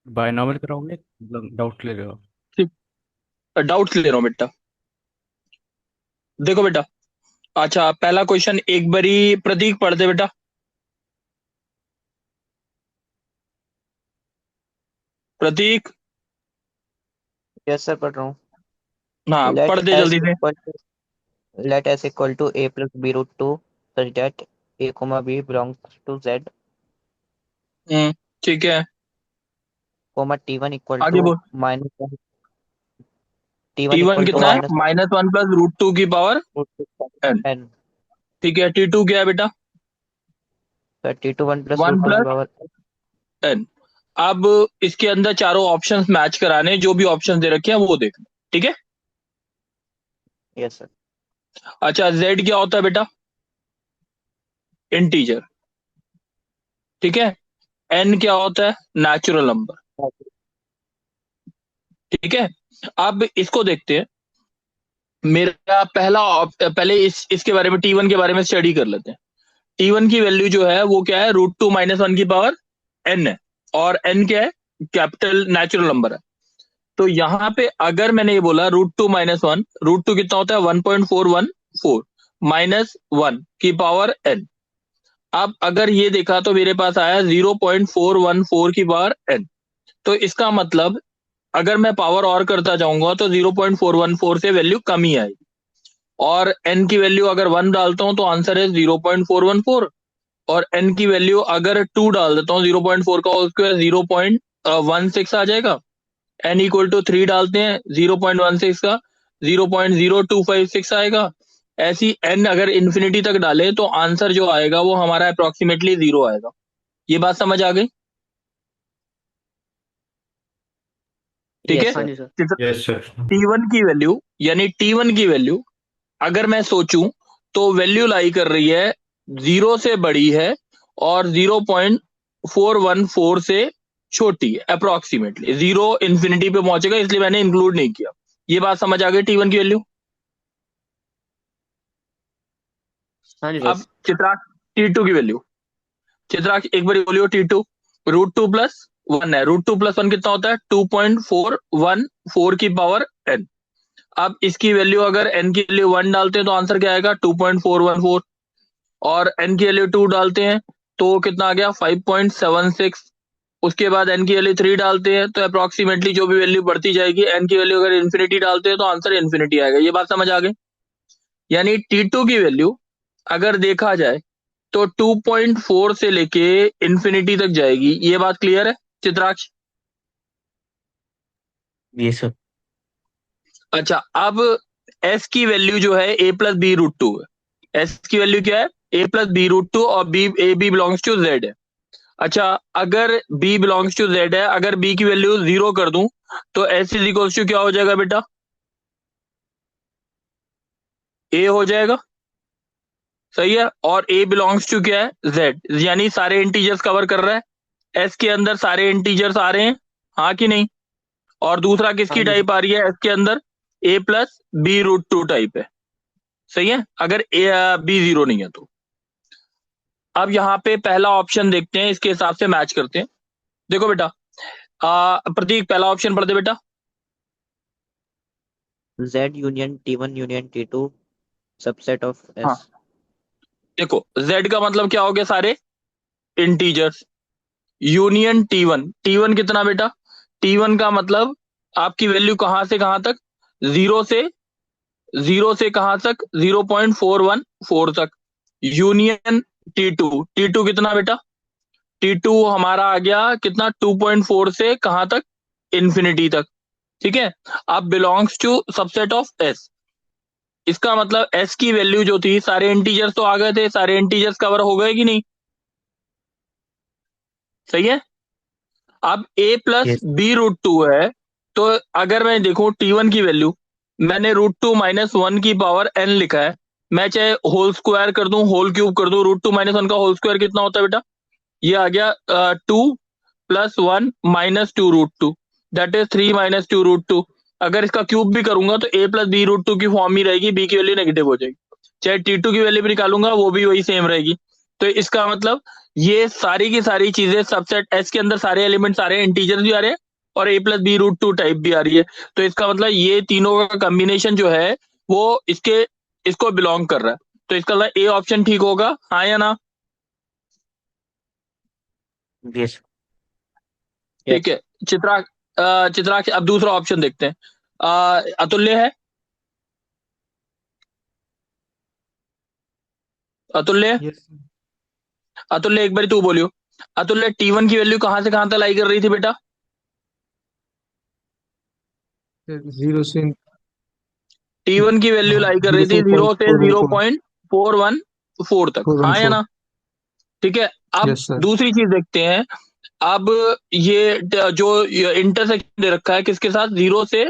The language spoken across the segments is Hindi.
बायनॉमिनल कराओगे मतलब डाउट ले रहे हो? डाउट्स ले रहा हूँ बेटा। देखो बेटा, अच्छा पहला क्वेश्चन एक बारी प्रतीक पढ़ दे बेटा। प्रतीक। यस सर, पढ़ रहा हूँ। हाँ लेट पढ़ दे एस जल्दी से। Equal to let S equal to A plus B root two such that A comma B belongs to Z, ठीक है। कोमा टी वन इक्वल आगे टू बोल। Minus T one T one equal to कितना है? माइनस -1 प्लस √2 की power root n। Two n. ठीक है, T2 क्या है बेटा? Sir T two one plus 1 root two की प्लस पावर। n। अब इसके अंदर चारों ऑप्शंस मैच कराने, जो भी ऑप्शंस दे रखे हैं वो देखना। ठीक है। Yes sir. अच्छा z क्या होता है बेटा? इंटीजर। ठीक है। n क्या होता है? Natural number. ठीक है। अब इसको देखते हैं। मेरा पहले इसके बारे में T1 के बारे में स्टडी कर लेते हैं। T1 की वैल्यू जो है वो क्या है? √2 - 1 की पावर n है। और n क्या है? कैपिटल नेचुरल नंबर है। तो यहां पे अगर मैंने ये बोला √2 - 1, √2 कितना होता है? 1.414 -1 की पावर n। अब अगर ये देखा तो मेरे पास आया 0.414 की पावर n। तो इसका मतलब अगर मैं पावर और करता जाऊंगा तो 0.414 से वैल्यू कम ही आएगी। और n की वैल्यू अगर 1 डालता हूं तो आंसर है 0.414। और n की वैल्यू अगर 2 डाल देता हूँ 0.4 का होल स्क्वायर 0.16 आ जाएगा। n इक्वल टू 3 डालते हैं 0.16 का 0.0256 आएगा। ऐसी n अगर इन्फिनिटी तक डाले तो आंसर जो आएगा वो हमारा अप्रोक्सीमेटली 0 आएगा। ये बात समझ आ गई? ठीक है। यस हाँ सर। जी sir. T yes sir. One की वैल्यू यानी T1 की वैल्यू अगर मैं सोचूं तो वैल्यू लाई कर रही है 0 से बड़ी है और 0.414 से छोटी है। अप्रोक्सीमेटली 0 इन्फिनिटी पे पहुंचेगा, इसलिए मैंने इंक्लूड नहीं किया। ये बात समझ आ गई T1 की वैल्यू? हाँ जी अब सर। चित्राक्ष, T2 की वैल्यू। चित्राक्ष एक बार बोलियो T2। √2 + 1 है। √2 + 1 कितना होता है? 2.414 की पावर n। अब इसकी वैल्यू अगर n की वैल्यू 1 डालते हैं तो आंसर क्या आएगा? 2.414। और n की वैल्यू 2 डालते हैं तो कितना आ गया? 5.76। उसके बाद n की वैल्यू 3 डालते हैं तो अप्रोक्सीमेटली जो भी वैल्यू बढ़ती जाएगी, n की वैल्यू अगर इन्फिनिटी डालते हैं तो आंसर इन्फिनिटी आएगा। ये बात समझ आ गई? यानी T2 की वैल्यू अगर देखा जाए तो 2.4 से लेके इन्फिनिटी तक जाएगी। ये बात क्लियर है चित्राक्ष? Yes sir. अच्छा अब s की वैल्यू जो है a + b√2 है। s की वैल्यू क्या है? a + b√2 और b बिलोंग्स टू z है। अच्छा अगर b बिलोंग्स टू z है, अगर b की वैल्यू 0 कर दूं तो s इज इक्वल्स टू क्या हो जाएगा बेटा? a हो जाएगा। सही है। और a बिलोंग्स टू क्या है? z, यानी सारे इंटीजर्स कवर कर रहा है। s के अंदर सारे इंटीजर्स आ रहे हैं, हाँ कि नहीं? और दूसरा हाँ किसकी जी सर। टाइप आ रही है? s के अंदर a + b√2 टाइप है। सही है, अगर b 0 नहीं है तो। अब यहाँ पे पहला ऑप्शन देखते हैं, इसके हिसाब से मैच करते हैं। देखो बेटा, प्रतीक पहला ऑप्शन पढ़ दे बेटा। Z union T one union T to subset of हाँ, एस। देखो z का मतलब क्या हो गया? सारे इंटीजर्स। यूनियन T1 कितना बेटा? T1 का मतलब आपकी वैल्यू कहां से कहां तक? जीरो से, जीरो से कहां तक? 0.414 तक। यूनियन T2 कितना बेटा? T2 हमारा आ गया कितना? 2.4 से कहां तक? इन्फिनिटी तक। ठीक है। अब belongs to subset of s। इसका मतलब s की वैल्यू जो थी, सारे इंटीजर्स तो आ गए थे, सारे इंटीजर्स कवर हो गए कि नहीं? सही है। अब यस। a + b√2 है। तो अगर मैं देखूं T1 की वैल्यू, मैंने √2 - 1 की पावर n लिखा है। मैं चाहे होल स्क्वायर कर दूं, होल क्यूब कर दूं, √2 - 1 का होल स्क्वायर कितना होता है बेटा? ये आ गया 2 + 1 -2√2, दैट इज 3 - 2√2। अगर इसका क्यूब भी करूंगा तो a + b√2 की फॉर्म ही रहेगी, b की वैल्यू नेगेटिव हो जाएगी। चाहे T2 की वैल्यू भी निकालूंगा वो भी वही सेम रहेगी। तो इसका मतलब ये सारी की सारी चीजें सबसेट एस के अंदर सारे एलिमेंट्स आ रहे हैं, इंटीजर्स भी आ रहे हैं और A plus B root two type भी आ रही है। तो इसका मतलब ये तीनों का कॉम्बिनेशन जो है वो इसको बिलोंग कर रहा है। तो इसका मतलब ए ऑप्शन ठीक होगा, हाँ या ना? यस ठीक यस है। चित्राक्ष अब दूसरा ऑप्शन देखते हैं। अतुल्य है? अतुल्य, यस अतुल्य एक बार तू बोलियो। अतुल्य, T1 की वैल्यू कहां से कहां तक लाई कर रही थी बेटा? सर, T1 की वैल्यू लाई कर जीरो रही थी से 0 से 0.414 0.414 तक, हाँ या 414। ना? ठीक है। अब यस सर। दूसरी चीज देखते हैं। अब ये जो इंटरसेक्शन दे रखा है किसके साथ? 0 से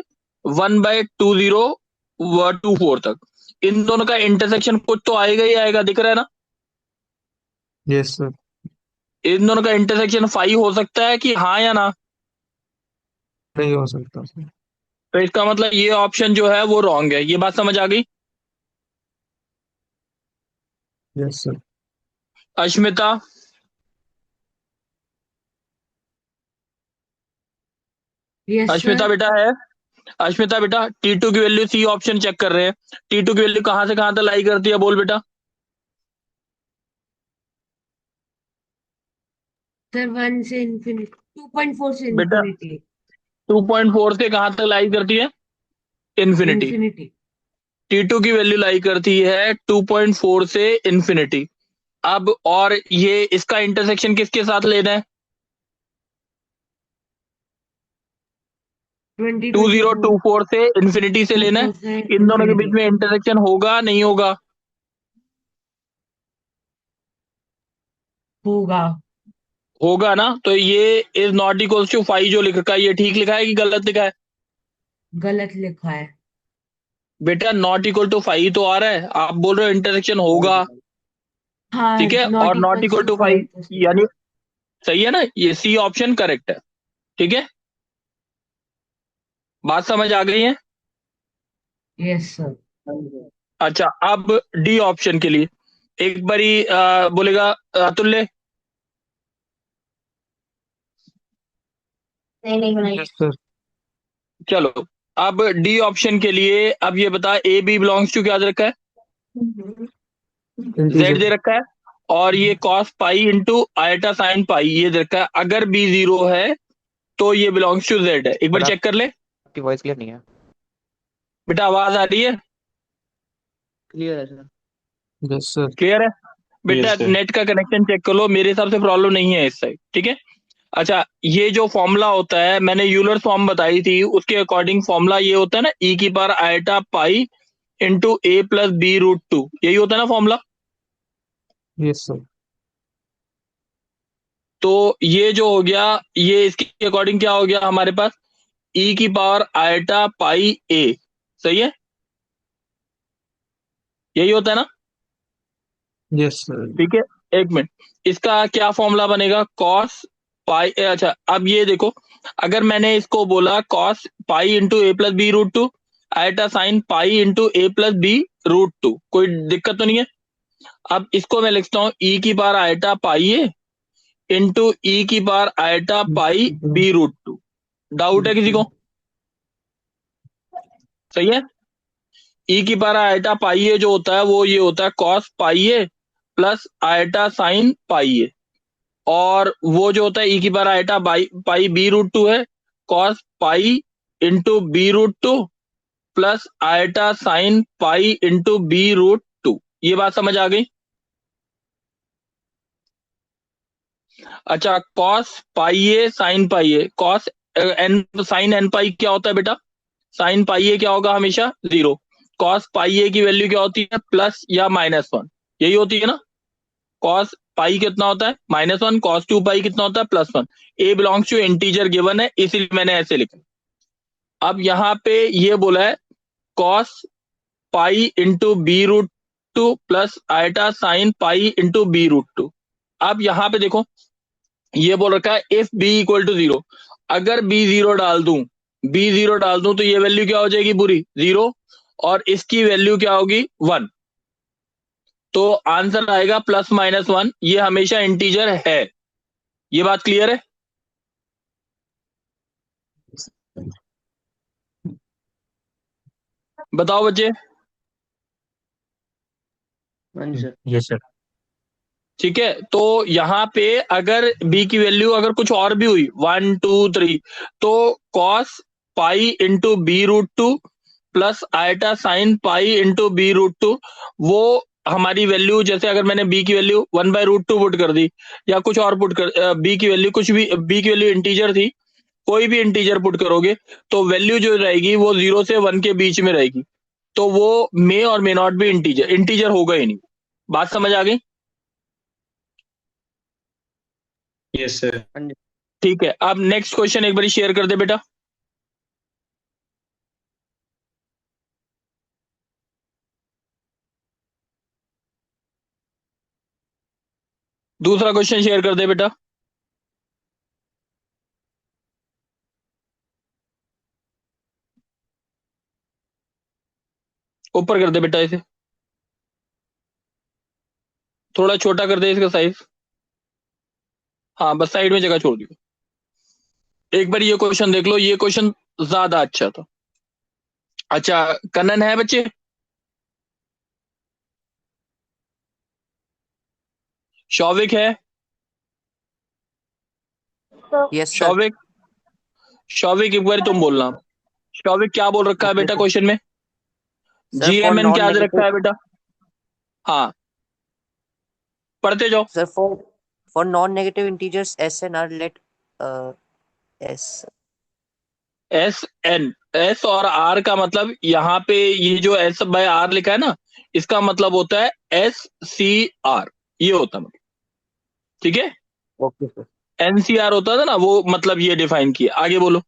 1/2024 तक। इन दोनों का इंटरसेक्शन कुछ तो आएगा ही आएगा, दिख रहा है ना? Yes sir. इन दोनों का इंटरसेक्शन 5 हो सकता है कि हाँ या ना? नहीं हो सकता सर। तो इसका मतलब ये ऑप्शन जो है वो रॉन्ग है। ये बात समझ आ गई? Yes sir. Ashmita, yes Ashmita sir. बेटा है? अश्मिता बेटा, T2 की वैल्यू सी ऑप्शन चेक कर रहे हैं। T2 की वैल्यू कहां से कहां तक लाई करती है, बोल बेटा। सर 1 से इन्फिनिटी, 2.4 से बेटा इन्फिनिटी। 2.4 से कहां तक लाई करती है? इन्फिनिटी। इन्फिनिटी। T2 की वैल्यू लाई करती है 2.4 से इन्फिनिटी। अब और ये इसका इंटरसेक्शन किसके साथ लेना है? 2024 2024 से इन्फिनिटी से लेना है। 24 से इन दोनों के बीच इन्फिनिटी में इंटरसेक्शन होगा नहीं होगा? होगा। होगा ना? तो ये इज नॉट इक्वल्स टू 5 जो लिख रखा है, ये ठीक लिखा है कि गलत लिखा है? गलत लिखा है। बेटा नॉट इक्वल टू 5 तो आ रहा है, आप बोल रहे हो इंटरसेक्शन होगा। हाँ, ठीक है, नॉट और not equals equal to two 5 5 तो सही। यानी सही है ना? ये सी ऑप्शन करेक्ट है। ठीक है, बात समझ आ गई है? Yes sir. अच्छा, अब डी ऑप्शन के लिए एक बारी बोलेगा अतुल्य। नहीं नहीं बनाई। Yes sir. चलो, अब डी ऑप्शन के लिए अब ये बता, ए बी बिलोंग्स टू क्या दे रखा है? जेड दे इंटीजर। रखा है। और ये cos pi into eta sine पाई ये दे रखा है। अगर बी 0 है तो ये बिलोंग्स टू जेड है। एक बार सर चेक कर ले। आपकी वॉइस क्लियर नहीं है। बेटा आवाज आ रही है? क्लियर है सर। Yes sir. क्लियर है? बेटा यस सर। नेट का कनेक्शन चेक कर लो, मेरे हिसाब से प्रॉब्लम नहीं है इस साइड। ठीक है। अच्छा, ये जो फॉर्मूला होता है, मैंने यूलर फॉर्म बताई थी, उसके अकॉर्डिंग फॉर्मूला ये होता है ना, ई की power iota pi into A plus B root to, यही होता है ना फॉर्मूला? Yes sir. तो ये जो हो गया, ये इसके अकॉर्डिंग क्या हो गया हमारे पास? ई की पावर आयटा पाई ए, सही है? यही होता है ना? Yes sir. ठीक है, एक मिनट, इसका क्या फॉर्मूला बनेगा? कॉस पाई, अच्छा अब ये देखो, अगर मैंने इसको बोला cos pi into A plus B root two, iota sine pi into A plus B root two, कोई दिक्कत तो नहीं है? अब इसको मैं लिखता हूँ ई की पावर आयटा पाई ए इंटू ई की power iota pi B root to. Doubt है किसी को? सही है। ई की पावर आयटा पाई ए जो होता है वो ये होता है cos pi A plus iota sine pi A, और वो जो होता है ई की power iota pi B root two है cos pi into B root two plus iota sine pi into B root two. ये बात समझ आ गई? अच्छा, cos pi A sine pi A, cos N sine N pi क्या होता है बेटा? साइन पाई ए क्या होगा? हमेशा 0। कॉस पाई ए की वैल्यू क्या होती है? प्लस या -1, यही होती है ना? कॉस पाई कितना होता है? -1। कॉस 2 पाई कितना होता है? +1। ए बिलोंग्स टू इंटीजर गिवन है, इसीलिए मैंने ऐसे लिखा। अब यहाँ पे ये बोला है cos pi into B root two plus iota sine pi into B root two. अब यहाँ पे देखो, ये बोल रखा है इफ बी इक्वल टू 0। अगर बी 0 डाल दूं, बी 0 डाल दूं तो ये वैल्यू क्या हो जाएगी? पूरी 0, और इसकी वैल्यू क्या होगी? 1। तो आंसर आएगा +-1। ये हमेशा इंटीजर है। ये बात क्लियर है? बताओ बच्चे। हाँ जी सर। Yes sir. ठीक है, तो यहाँ पे अगर b की वैल्यू अगर कुछ और भी हुई 1 2 3, तो cos pi into b√2 plus iota sine pi into b√2, वो हमारी वैल्यू, जैसे अगर मैंने b की वैल्यू 1/√2 पुट कर दी, या कुछ और पुट कर, b की वैल्यू कुछ भी, b की वैल्यू इंटीजर थी, कोई भी इंटीजर पुट करोगे तो वैल्यू जो रहेगी वो 0 से 1 के बीच में रहेगी, तो वो मे और मे नॉट भी इंटीजर, इंटीजर होगा ही नहीं। बात समझ आ गई? Yes sir. हाँ जी। ठीक है, अब नेक्स्ट क्वेश्चन एक बार शेयर कर दे बेटा। दूसरा क्वेश्चन शेयर कर दे बेटा। ऊपर कर दे बेटा, इसे थोड़ा छोटा कर दे इसका साइज। हाँ, बस साइड में जगह छोड़ दियो। एक बार ये क्वेश्चन देख लो, ये क्वेश्चन ज्यादा अच्छा था। अच्छा, कनन है बच्चे? शौविक है? Yes sir. शौविक, शौविक एक बार तुम बोलना। शौविक क्या बोल रखा है ओके बेटा सर। क्वेश्चन में? सर फॉर GMN नॉन क्या दे रखा नेगेटिव, है बेटा? हाँ, पढ़ते जाओ। Sir for non negative integers S N R let S. S और आर का मतलब, यहाँ पे ये जो S/R लिखा है ना, इसका मतलब होता है SCR, ये होता है मतलब। ठीक है, ओके सर। NCR होता था ना, वो मतलब ये डिफाइन किया। आगे बोलो।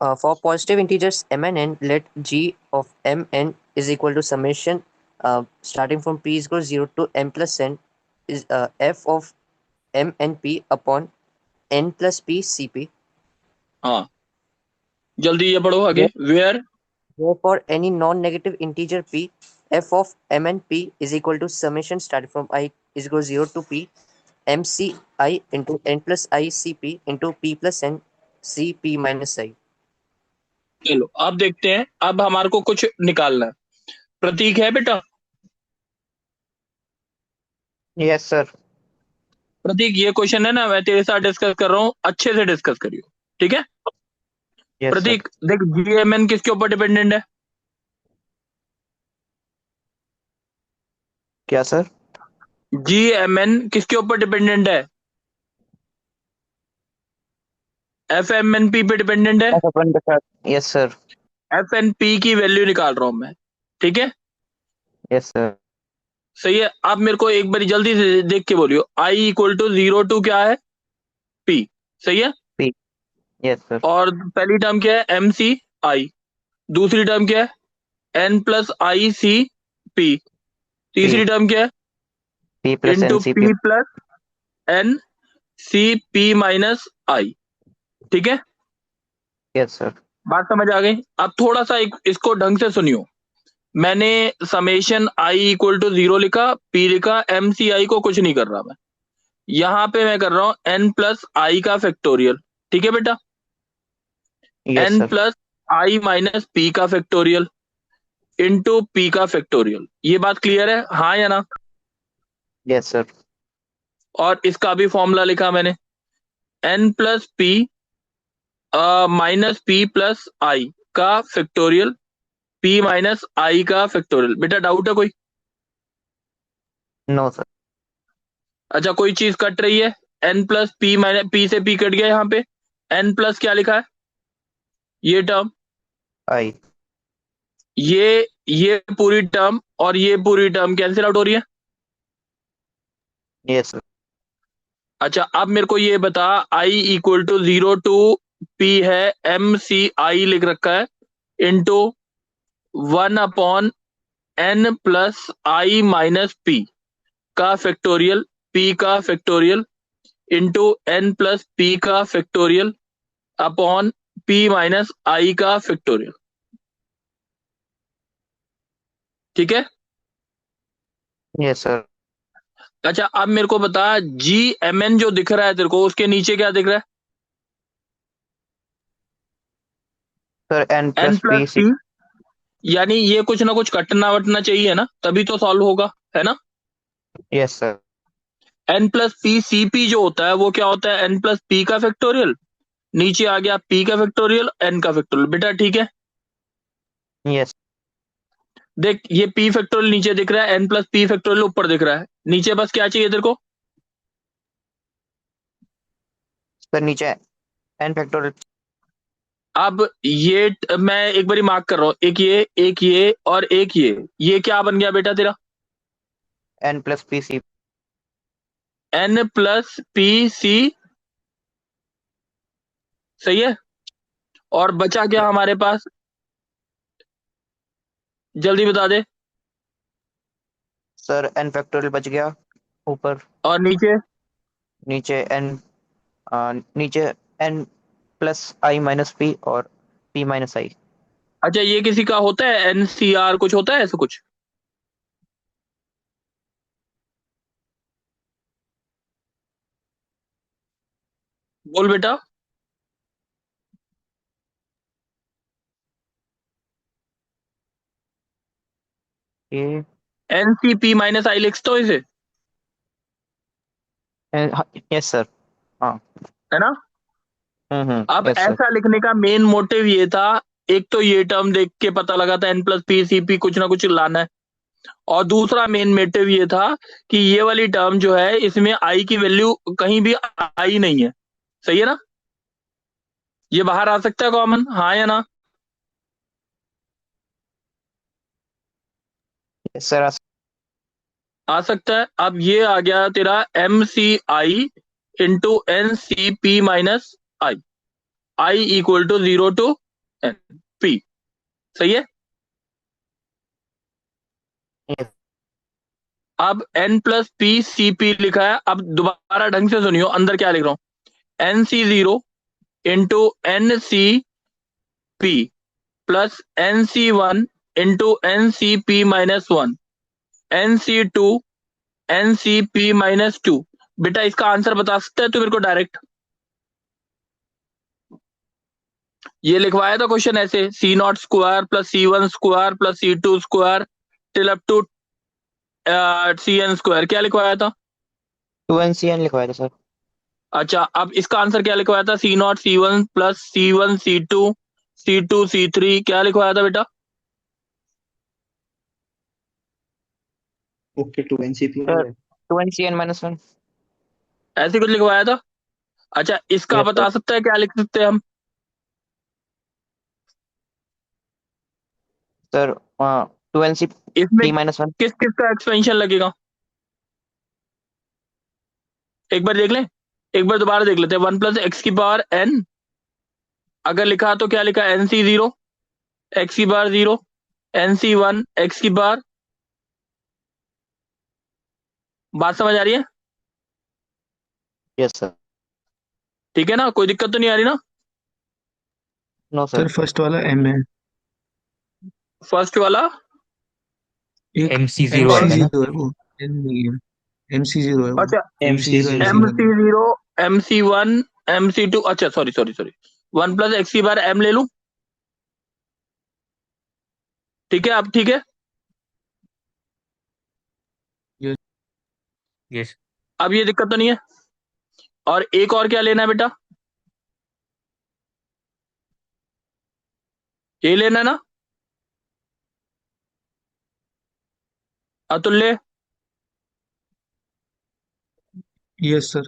For positive integers m and n, let g of m n is equal to summation starting from p is equal to 0 to m plus n is f of m n p upon n plus p cp. हाँ, जल्दी ये पढ़ो आगे। Where Therefore, any non-negative integer p, f of m n p is equal to summation starting from I is equal to 0 to p m c I into n plus I c p into p plus n c p minus I. चलो अब देखते हैं, अब हमारे को कुछ निकालना है। प्रतीक है बेटा? Yes, sir. प्रतीक, ये क्वेश्चन है ना, मैं तेरे साथ डिस्कस कर रहा हूँ, अच्छे से डिस्कस करियो, ठीक है? Yes, sir. प्रतीक देख, GMN किसके ऊपर डिपेंडेंट है? क्या सर? GMN किसके ऊपर डिपेंडेंट है? FMNP पे डिपेंडेंट है। Yes, sir. FNP की वैल्यू निकाल रहा हूं मैं, ठीक है? Yes, sir. सही है। अब मेरे को एक बार जल्दी से देख के बोलियो, I इक्वल टू 0 टू क्या है? P, सही है? P. Yes, sir. और पहली टर्म क्या है? MCI। दूसरी टर्म क्या है? N plus I C P. तीसरी टर्म क्या है? P plus into NCP. P plus N C P minus I. ठीक है, Yes, sir. बात समझ आ गई? अब थोड़ा सा इसको ढंग से सुनियो। मैंने समेशन आई इक्वल टू 0 लिखा, पी लिखा, MCI को कुछ नहीं कर रहा मैं। यहाँ पे मैं कर रहा हूँ N प्लस आई का फैक्टोरियल। ठीक है बेटा? Yes, N sir. प्लस आई माइनस पी का फैक्टोरियल इंटू पी का फैक्टोरियल। ये बात क्लियर है, हाँ या ना? Yes, sir. और इसका भी फॉर्मूला लिखा मैंने, N plus P minus P plus I का फैक्टोरियल, पी माइनस आई का फैक्टोरियल। बेटा डाउट है कोई? No, sir. अच्छा, कोई चीज कट रही है? N plus P minus P से पी कट गया, यहाँ पे N प्लस क्या लिखा है? ये टर्म, I. ये पूरी टर्म और ये पूरी टर्म कैंसिल आउट हो रही है। Yes, sir. अच्छा, अब मेरे को ये बता, आई इक्वल टू 0 टू पी है, MCI लिख रखा है, इंटू 1 अपॉन N प्लस आई माइनस पी का फैक्टोरियल, पी का factorial into N plus P का फैक्टोरियल अपॉन पी माइनस आई का फैक्टोरियल। ठीक है, यस सर। अच्छा अब मेरे को बता, जी एम एन जो दिख रहा है तेरे को, उसके नीचे क्या दिख रहा सर एन है? N plus plus P C. P, यानी ये कुछ ना कुछ कटना वटना चाहिए ना, तभी तो सॉल्व होगा, है ना? Yes sir. N plus P C P जो होता है वो क्या होता है? एन प्लस पी का फैक्टोरियल, नीचे आ गया पी का फैक्टोरियल, एन का फैक्टोरियल। बेटा ठीक है, यस देख ये पी फैक्टोरियल नीचे दिख रहा है, एन प्लस पी फैक्टोरियल ऊपर दिख रहा है। नीचे बस क्या चाहिए तेरे को? सर, नीचे एन फैक्टोरियल। अब मैं एक बारी मार्क कर रहा हूँ, एक ये और एक ये क्या बन गया बेटा तेरा? N plus P C. N plus P C, सही है। और बचा क्या हमारे पास? जल्दी बता दे। सर एन फैक्टोरियल बच गया ऊपर। और नीचे? नीचे एन, नीचे एन प्लस आई माइनस पी और पी माइनस आई। अच्छा ये किसी का होता है एनसीआर, कुछ होता है ऐसा कुछ? बोल बेटा। ये एनसीपी माइनस आई लिखता तो इसे, यस सर। हाँ। है ना? अब यस सर। ऐसा लिखने का मेन मोटिव ये था, एक तो ये टर्म देख के पता लगा था N plus P C P कुछ ना कुछ लाना है, और दूसरा मेन मोटिव ये था कि ये वाली टर्म जो है इसमें आई की वैल्यू कहीं भी आई नहीं है, सही है ना? ये बाहर आ सकता है कॉमन, हाँ या ना? Yes sir. आ सकता है। अब ये आ गया तेरा M C I into N C P minus I, I equal to 0 to N P, सही है। यस अब N plus P C P लिखा है, अब दोबारा ढंग से सुनियो अंदर क्या लिख रहा हूं। N C zero into N C P plus N C one into N C P minus one, N C two N C P minus two. बेटा इसका आंसर बता सकता है तू मेरे को डायरेक्ट? ये लिखवाया था क्वेश्चन ऐसे, C naught square plus C one square plus C two square till up to C N square, क्या लिखवाया था? टू एन सी एन लिखवाया था सर। अच्छा अब इसका आंसर क्या लिखवाया था? C naught C one plus C two C three, क्या लिखवाया था बेटा? Okay, two NCP sir two N C N minus one. ऐसे कुछ लिखवाया था। अच्छा इसका यस सर। बता सकता है क्या लिख सकते हैं हम? सर टू एन सी इसमें पी माइनस वन। किस किस का एक्सपेंशन लगेगा? एक बार देख लें, एक बार दोबारा देख लेते हैं। वन प्लस एक्स की पावर एन, अगर लिखा तो क्या लिखा? एन सी जीरो एक्स की power zero, n C one x की पावर। बात समझ आ रही है? Yes sir. ठीक है ना, कोई दिक्कत तो नहीं आ रही ना? No sir sir. फर्स्ट वाला एम है। फर्स्ट वाला एक M C M zero C M है ना। जीरो है वो, एम नहीं है। एम सी जीरो है वो। अच्छा, M M C C zero M zero. C M one C है। Zero M C one M C two, अच्छा sorry sorry sorry, one plus x की बार एम ले लूं, ठीक है? अब ठीक है। ये यस। अब ये दिक्कत तो नहीं है। और एक और क्या लेना है बेटा? ये लेना है ना अतुल्य? यस सर,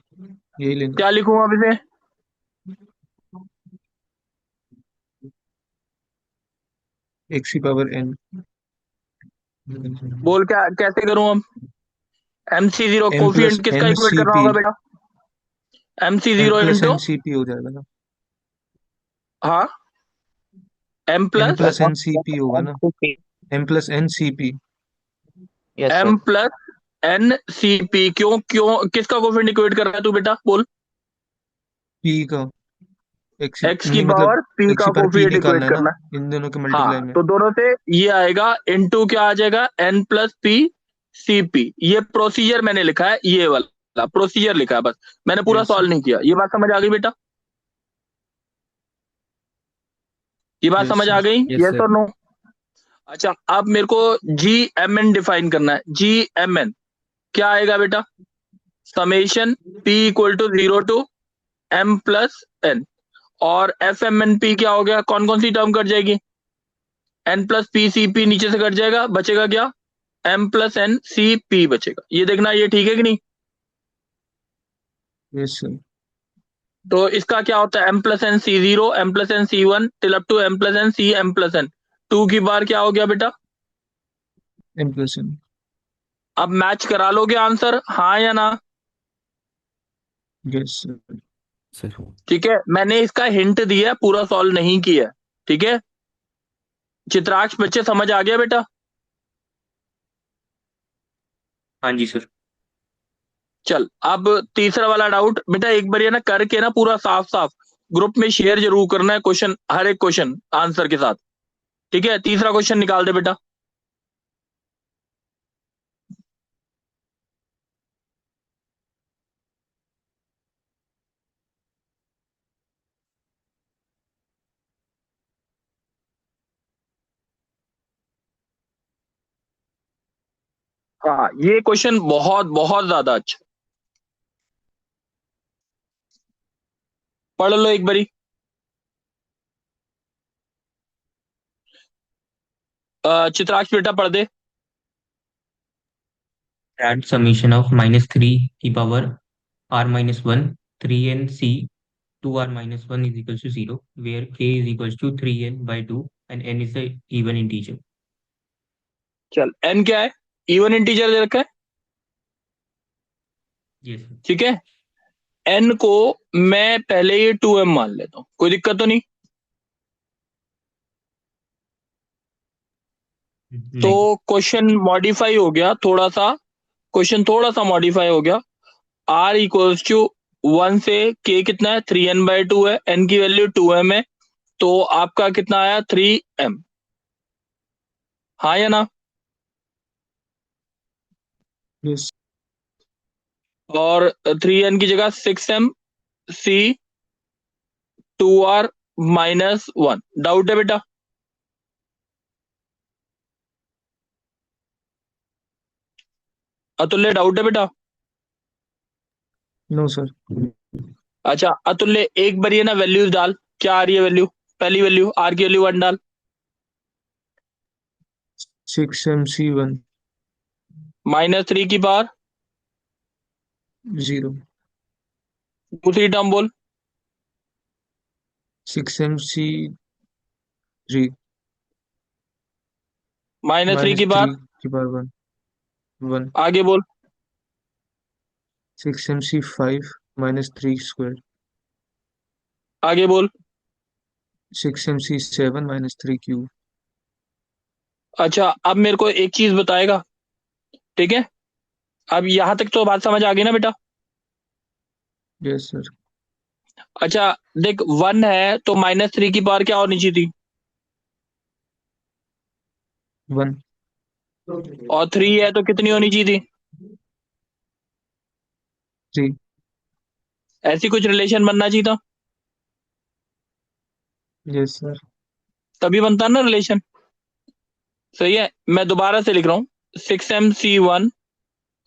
यही लेना। क्या लिखूं अब इसे? एक्स की पावर एन। बोल क्या कैसे करूं अब? M C zero M plus coefficient किसका एन इक्वेट सी करना पी। होगा बेटा? M C M zero plus into, N C P हो जाएगा ना। हाँ M M plus plus N C P होगा ना। M plus N C P. Yes sir. M plus N C P. क्यों क्यों किसका कोफिशिएंट इक्वेट कर रहा है तू बेटा, बोल? पी का एक्स एक्स की नहीं, मतलब पावर पी एक्स का की पावर पी कोफिशिएंट इक्वेट निकालना है ना, करना है। इन दोनों के हाँ मल्टीप्लाई में। तो दोनों से ये आएगा इनटू क्या आ जाएगा? N plus P C P. ये प्रोसीजर मैंने लिखा है, ये वाला प्रोसीजर लिखा है बस, मैंने पूरा Yes, सॉल्व नहीं किया। ये बात समझ आ गई बेटा? ये बात yes, समझ sir. आ गई? Yes yes sir. और नो? अच्छा, अब मेरे को जी एम एन डिफाइन करना है। जी एम एन क्या आएगा बेटा? Summation P equal to 0 to M plus N. और एफ एम एन पी क्या हो गया? कौन कौन सी टर्म कट जाएगी? N plus P C P नीचे से कट जाएगा, बचेगा क्या? M plus N C P बचेगा। ये देखना, ये ठीक है कि नहीं? Yes, sir. तो इसका क्या होता है? M plus N C 0, M plus N C 1 till up to M plus N C M plus N. 2 की बार क्या हो गया बेटा? M plus N. अब मैच करा लोगे आंसर, हाँ या ना? Yes, sir. सर ठीक है, मैंने इसका हिंट दिया है, पूरा सॉल्व नहीं किया है। ठीक है, चित्राक्ष बच्चे समझ आ गया बेटा? हाँ जी सर। चल, अब तीसरा वाला डाउट बेटा, एक बार ये ना करके ना पूरा साफ साफ ग्रुप में शेयर जरूर करना है, क्वेश्चन, हर एक क्वेश्चन आंसर के साथ। ठीक है, तीसरा क्वेश्चन निकाल दे बेटा। हाँ, ये क्वेश्चन बहुत बहुत ज्यादा अच्छा, पढ़ लो एक बारी। चित्राक्ष बेटा पढ़ दे। Add summation of -3 की power r-1 3nc 2r-1 is equals to 0, where k is equals to 3n by 2 and n is a even integer. चल, एन क्या है? इवन इंटीजर दे रखा है। Yes, sir. ठीक है, एन को मैं पहले ये 2m मान लेता हूं, कोई दिक्कत तो नहीं? तो नहीं, क्वेश्चन मॉडिफाई हो गया थोड़ा सा, क्वेश्चन थोड़ा सा मॉडिफाई हो गया। आर इक्वल्स टू 1 से के कितना है? 3n/2 है, एन की वैल्यू 2m है, तो आपका कितना आया? 3m। हाँ या ना? Yes, और 3n की जगह 6m सी 2r-1। डाउट है बेटा? अतुल्य डाउट है बेटा? no, sir. अच्छा अतुल्य, एक बार ये ना वैल्यूज डाल, क्या आ रही है वैल्यू? पहली वैल्यू आर की वैल्यू 1 डाल। 6mc1 -3 की पावर 0. दूसरी टर्म बोल। 6mc3 -3 की minus पावर 3 की power 1 1. आगे बोल। 6mc5 minus 3 square. आगे बोल। 6mc7 minus 3 cube. अच्छा, अब मेरे को एक चीज बताएगा, ठीक है? अब यहां तक तो बात समझ आ गई ना बेटा? Yes, sir. अच्छा देख, 1 है तो -3 की पावर क्या होनी चाहिए थी? 1. और 3 है तो कितनी होनी चाहिए थी? 3. ऐसी कुछ रिलेशन बनना चाहिए था, Yes, sir. तभी बनता ना रिलेशन। सही है, मैं दोबारा से लिख रहा हूँ। 6mc1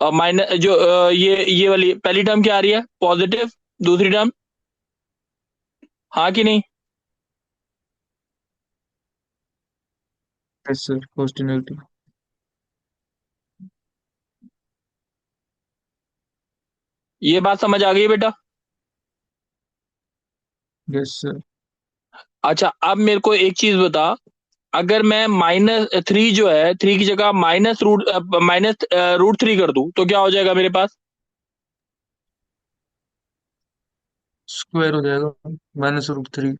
और माइनस जो ये वाली पहली टर्म क्या आ रही है? पॉजिटिव। दूसरी टर्म, हाँ कि नहीं? Yes, sir. Positive negative. ये बात समझ आ गई बेटा? Yes, sir. अच्छा, अब मेरे को एक चीज बता, अगर मैं -3 जो है, 3 की जगह -√3 कर दूं तो क्या हो जाएगा मेरे पास? Square हो जाएगा -√3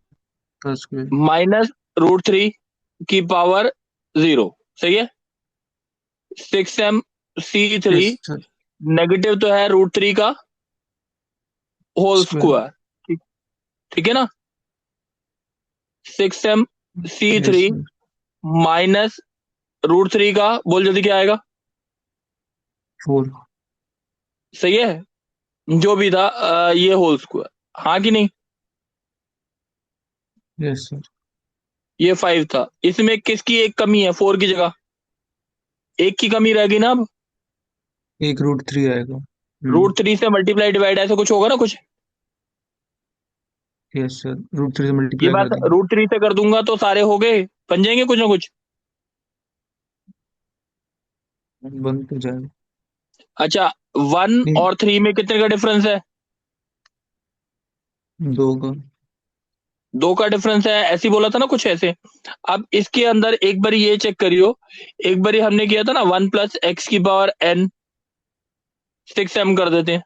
का square. -√3 की पावर 0। सही है। 6mc3 Yes, sir. नेगेटिव तो है √3 का होल Square. स्क्वायर। ठीक, ठीक है ना? 6mc3 Yes, sir. माइनस √3 का, बोल जल्दी क्या आएगा? 4। सही है, जो भी था ये होल स्क्वायर, हाँ कि नहीं? Yes sir. ये 5 था, इसमें किसकी एक कमी है? 4 की जगह एक की कमी रहेगी ना अब। एक √3 आएगा। √3 से मल्टीप्लाई डिवाइड ऐसा कुछ होगा ना कुछ। यस सर, √3 से ये मल्टीप्लाई कर बात देंगे। √3 से कर दूंगा तो सारे हो गए, बन जाएंगे कुछ ना कुछ। बन तो जाएगा। अच्छा, 1 नहीं, और 3 में कितने का डिफरेंस है? 2 का। 2 का डिफरेंस है, ऐसे ही बोला था ना कुछ ऐसे। अब इसके अंदर एक बारी ये चेक करियो, एक बारी हमने किया था ना 1 प्लस एक्स की पावर n 6m कर देते हैं,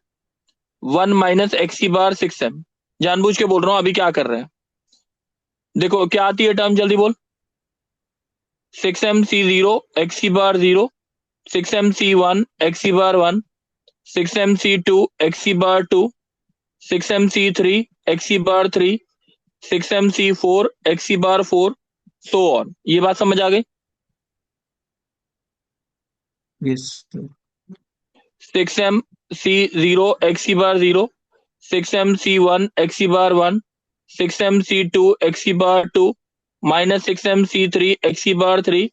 1 माइनस एक्स की पावर 6m। जानबूझ के बोल रहा हूं, अभी क्या कर रहे हैं देखो क्या आती है टर्म, जल्दी बोल। 6m c0 एक्स की पावर 0, 6m c1 एक्स की पावर 1, 6m c2 एक्स की पावर 2, 6m c3 एक्स की पावर 3, 6m c4 एक्स की पावर 4, सो ऑन। ये बात समझ आ गई? Yes sir. 6m c0 X की पावर 0, 6m c1 एक्स की पावर 1, 6m c2 एक्स की power 2, minus 6m c3 X की power 3,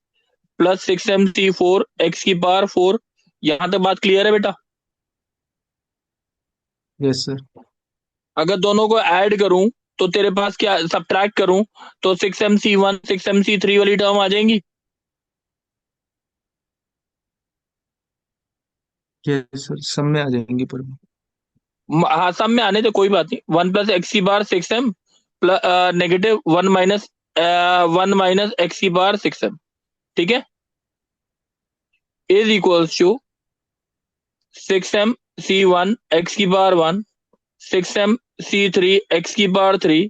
plus 6m c4 X की पावर 4। यहां तक बात क्लियर है बेटा? Yes sir. अगर दोनों को ऐड करूं तो तेरे पास क्या, सब्ट्रैक्ट करूं तो 6m c1 6m c3 वाली टर्म आ जाएंगी। यस सर, सब में आ जाएंगे पर। हाँ, सब में आने तो कोई बात नहीं। 1 प्लस एक्स की बार 6m plus negative 1 minus x की बार 6m, ठीक है, is equals to 6m c1 X की बार 1, 6m c3 एक्स की बार 3,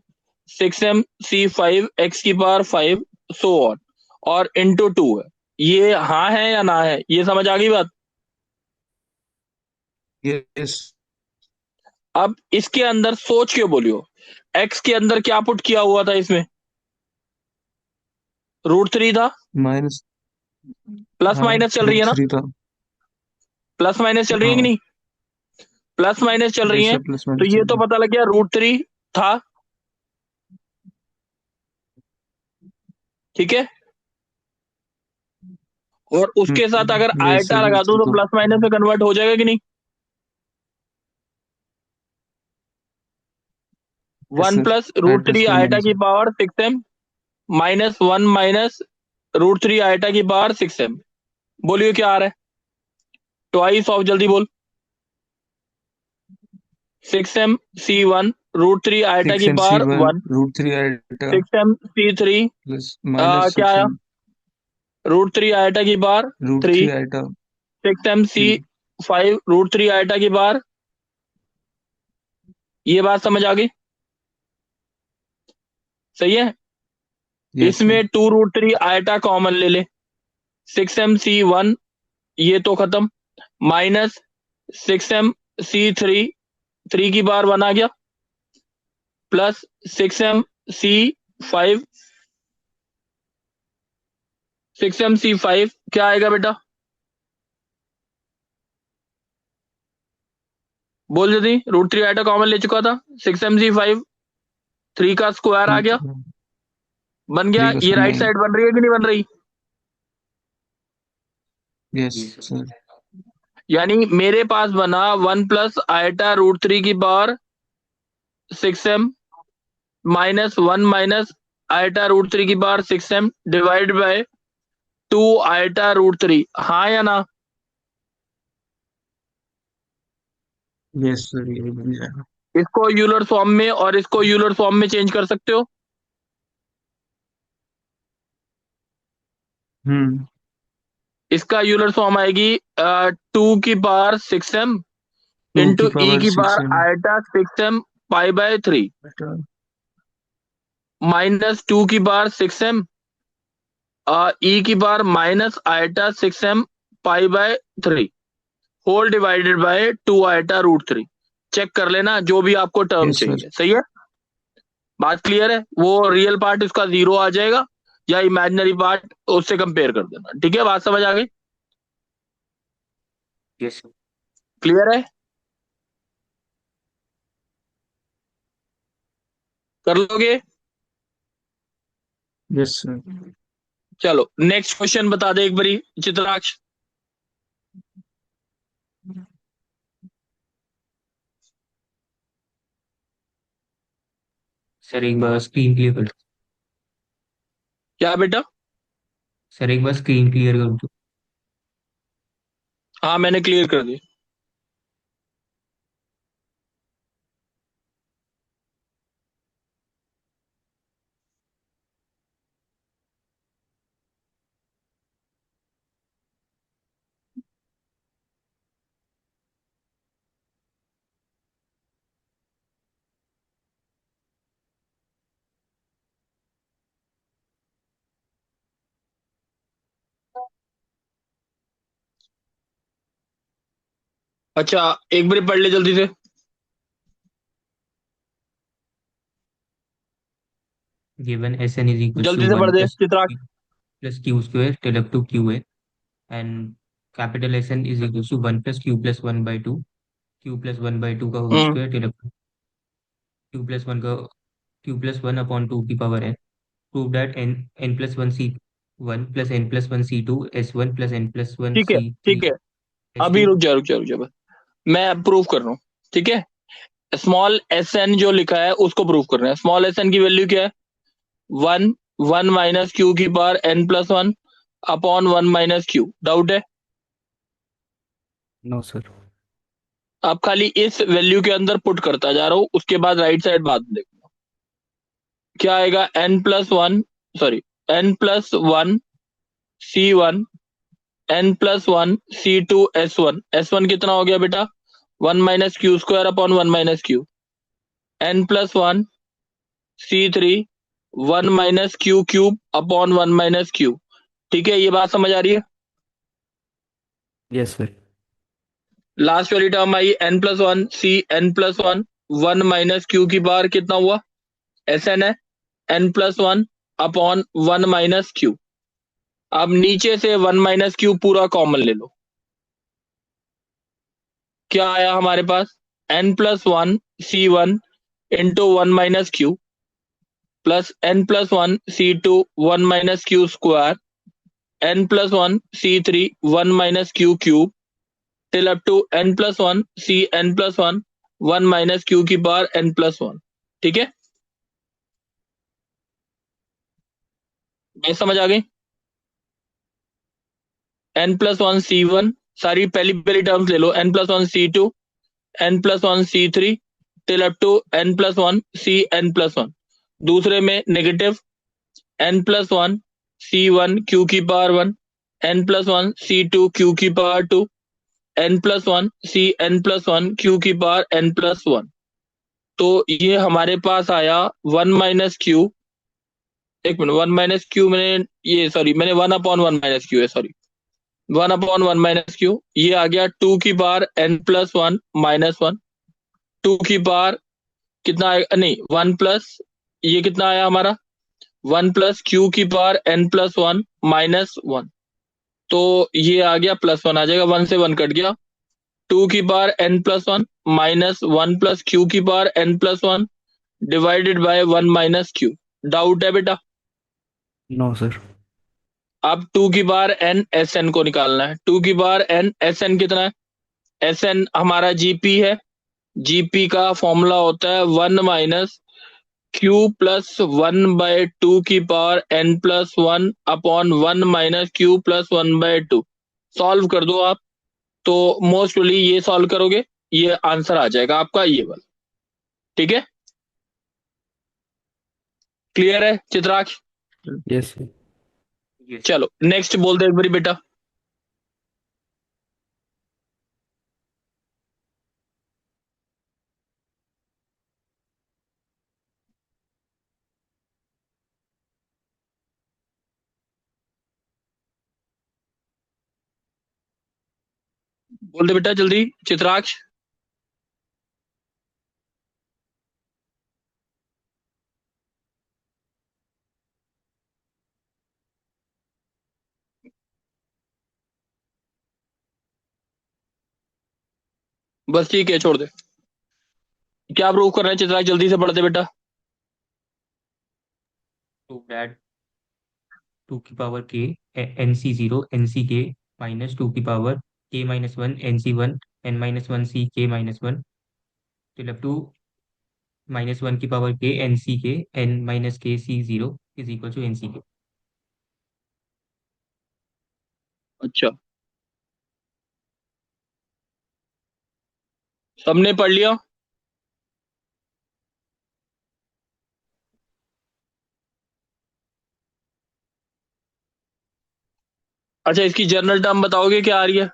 6m c5 एक्स की बार 5, सो ऑन, और इंटू 2 है। ये हाँ है या ना है, ये समझ आ गई बात? यस। अब इसके अंदर सोच के बोलियो, एक्स के अंदर क्या पुट किया हुआ था इसमें? √3 था, माइनस। प्लस हाँ, माइनस चल रही है ना, √3 था। प्लस माइनस चल रही है कि हाँ। नहीं? प्लस माइनस चल रही यस है, सर, प्लस तो माइनस ये चल तो रहा पता लग गया √3 था, ठीक है। और है। उसके साथ अगर यस आयटा सर, लगा दूं √3 तो तो। प्लस माइनस में कन्वर्ट हो जाएगा कि नहीं? Yes 1 sir, plus eta √3 square eta minus की है। Power 6m minus 1 minus √3 eta की पावर 6m। बोलिए क्या आ रहा है? ट्वाइस ऑफ, जल्दी बोल। 6m c1 √3 आयटा की power 6m c1 1, √3 eta 6m c3 plus minus क्या आया? 6m √3 आयटा की power 3, √3 eta 3।6m c5 √3 eta की पावर। ये बात समझ आ गई? सही है। Yes sir. इसमें 2√3 आयटा कॉमन ले ले, 6m c1 ये तो खत्म, माइनस 6m c3 3 की बार 1 आ गया, plus 6m c5 6m c5 क्या आएगा बेटा? बोल जल्दी। √3 आयटा कॉमन ले चुका था, 6m c5 3 का स्क्वायर आ गया, बन गया। 3 का ये स्क्वायर राइट माइनस। साइड बन रही है कि नहीं बन रही? Yes sir. यानी मेरे पास बना 1 प्लस आयटा √3 की power 6m minus 1 minus eta √3 की power 6m divide by 2 iota √3, हाँ या ना? यस सर, ये बन जाएगा। इसको यूलर फॉर्म में और इसको यूलर फॉर्म में चेंज कर सकते हो। हम्म। इसका यूलर फॉर्म आएगी 2 की पावर 6m 2 इंटू की ई पावर की power 6m iota 6m pi by 3, बेटा। माइनस 2 की पावर 6m ई की power minus iota 6m pi by 3, whole divided by 2 iota √3। Check कर लेना जो भी आपको टर्म यस सर। चाहिए। सही है, बात क्लियर है? वो रियल पार्ट उसका 0 आ जाएगा या इमेजिनरी पार्ट उससे कंपेयर कर देना, ठीक है। बात समझ आ गई? Yes sir. क्लियर है? कर लोगे? Yes sir. चलो नेक्स्ट क्वेश्चन बता दे एक बारी चित्राक्ष। सर एक बार स्क्रीन क्लियर कर दो। क्या बेटा? सर एक बार स्क्रीन क्लियर कर दो। हाँ मैंने क्लियर कर दी। अच्छा एक बारी पढ़ ले जल्दी से। Given Sn is equals to जल्दी से 1 पढ़ दे Chitraksha. plus q square till up to qa, and capital Sn is equals to 1 plus q plus 1 by 2, q plus 1 by 2 का whole hmm square till up to q plus 1 का q plus 1 upon 2 की power n. Prove that n plus 1 c1 plus n plus 1 c2 s1 plus n plus 1 ठीक है c3 ठीक है। s2. अभी रुक जा बस। मैं प्रूव कर रहा हूँ। ठीक है। स्मॉल एस एन जो लिखा है उसको प्रूव कर रहे हैं। स्मॉल एस एन की वैल्यू क्या है? 1 1 माइनस क्यू की power n plus 1 upon 1 minus Q. Doubt है? No sir. आप खाली इस वैल्यू के अंदर पुट करता जा रहा हूं, उसके बाद राइट साइड बात देखना क्या आएगा। n plus 1 sorry n plus 1 c1 n plus 1 c2 s1। s1 कितना हो गया बेटा? 1 minus q square upon 1 minus Q. n plus 1 c3 1 minus q cube upon 1 minus Q. ठीक है, ये बात समझ आ रही है? Yes sir. लास्ट वाली टर्म आई n plus 1 C n plus 1 1 minus Q की पावर कितना हुआ? एस एन है n plus 1 upon 1 minus Q. अब नीचे से 1 माइनस क्यू पूरा कॉमन ले लो। क्या आया हमारे पास? n plus 1 C 1 into 1 minus q plus n plus 1 C 2 1 minus q square n plus 1 C 3 1 minus q cube till up to n plus 1 C n plus 1 1 minus Q की पावर n प्लस 1। ठीक है, ये समझ आ गई? n प्लस 1 सी 1 सारी पहली पहली टर्म्स ले लो। n plus 1 C 2 n plus 1 C 3 till up to n plus 1 C n plus 1। दूसरे में negative n plus 1 C 1 q की power 1 n plus 1 C 2 q की power 2 n plus 1 C n plus 1 q की पावर n प्लस 1। तो ये हमारे पास आया 1 माइनस क्यू। एक मिनट, 1 माइनस क्यू मैंने ये सॉरी मैंने 1 अपॉन 1 माइनस क्यू है, सॉरी 1 अपॉन 1 माइनस क्यू। ये आ गया 2 की पावर n प्लस 1 माइनस 1। 2 की पावर कितना आएगा? नहीं 1 प्लस ये कितना आया हमारा? 1 प्लस क्यू की पावर n प्लस 1 माइनस 1। तो ये आ गया प्लस 1 आ जाएगा, 1 से 1 कट गया। 2 की power n plus 1 minus 1 plus Q की power n plus 1 divided by 1 minus Q. Doubt है बेटा? No sir. अब 2 की पावर n एस एन को निकालना है। 2 की पावर n एस एन कितना है? एस एन हमारा जीपी है। जीपी का फॉर्मूला होता है 1 माइनस क्यू प्लस 1 बाय 2 की power n plus 1 upon 1 minus q plus 1 by 2। Solve कर दो आप, तो मोस्टली ये सॉल्व करोगे ये आंसर आ जाएगा आपका ये वाला। ठीक है, क्लियर है चित्राक्ष? Yes sir. यस। चलो नेक्स्ट बोल दे एक बारी बेटा। बोल दे बेटा जल्दी चित्राक्ष। बस ठीक है, छोड़ दे। क्या प्रूव करना है चित्रा, जल्दी से पढ़ दे बेटा। प्रूव दैट 2 की power k nc0 nck minus 2 की power k minus 1 nc1 n minus 1 c k minus 1 till up to minus 1 की power k nck n minus k c0 is equal to nck। अच्छा, सबने पढ़ लिया? अच्छा, इसकी जनरल टर्म बताओगे क्या आ रही है?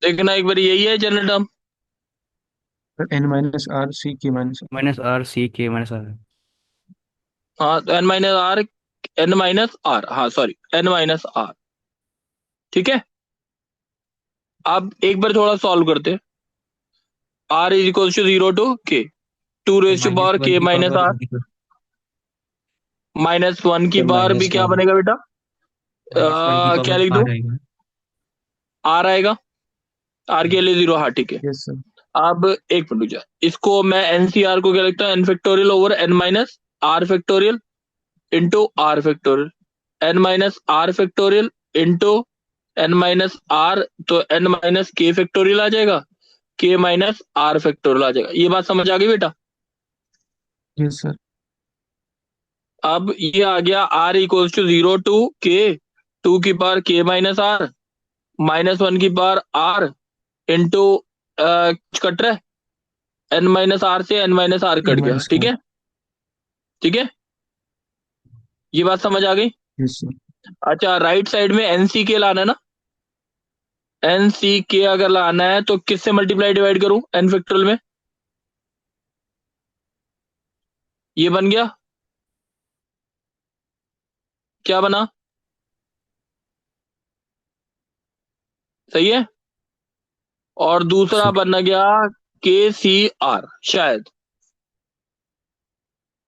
देखना एक बार, यही है general term. Sir n minus r C k minus minus r C k minus r. हाँ, तो एन माइनस आर, हाँ सॉरी, एन माइनस आर। ठीक है, अब एक बार थोड़ा सॉल्व करते। R is equal to 0 to k, 2 raise to minus power 1 के की माइनस पावर आर, -1 की पावर भी क्या बनेगा बेटा? -1 की क्या पावर लिख दूं? r आएगा। आर आएगा, आर के लिए 0, हाँ ठीक है। Yes sir. अब एक मिनट रुक जा, इसको मैं एनसीआर को क्या लिखता हूँ? N factorial over n minus r factorial into r factorial, n minus r factorial into n minus r, तो एन माइनस के फैक्टोरियल आ जाएगा, के माइनस आर फैक्टोरियल आ जाएगा। ये बात समझ आ गई बेटा? Yes sir. अब ये आ गया are equals to 0 to k, 2 की पावर के माइनस आर, -1 की पावर आर इंटू कट रहा है, एन माइनस आर से n minus r n cut गया। माइनस ठीक आर। है, ठीक है, ये बात समझ आ गई? Yes sir. अच्छा, राइट साइड में एनसी के लाना है ना, एन सी के अगर लाना है तो किससे मल्टीप्लाई डिवाइड करूं? एन फैक्टोरियल में ये बन गया, क्या बना? सही है। और दूसरा सर बन गया के सी आर शायद,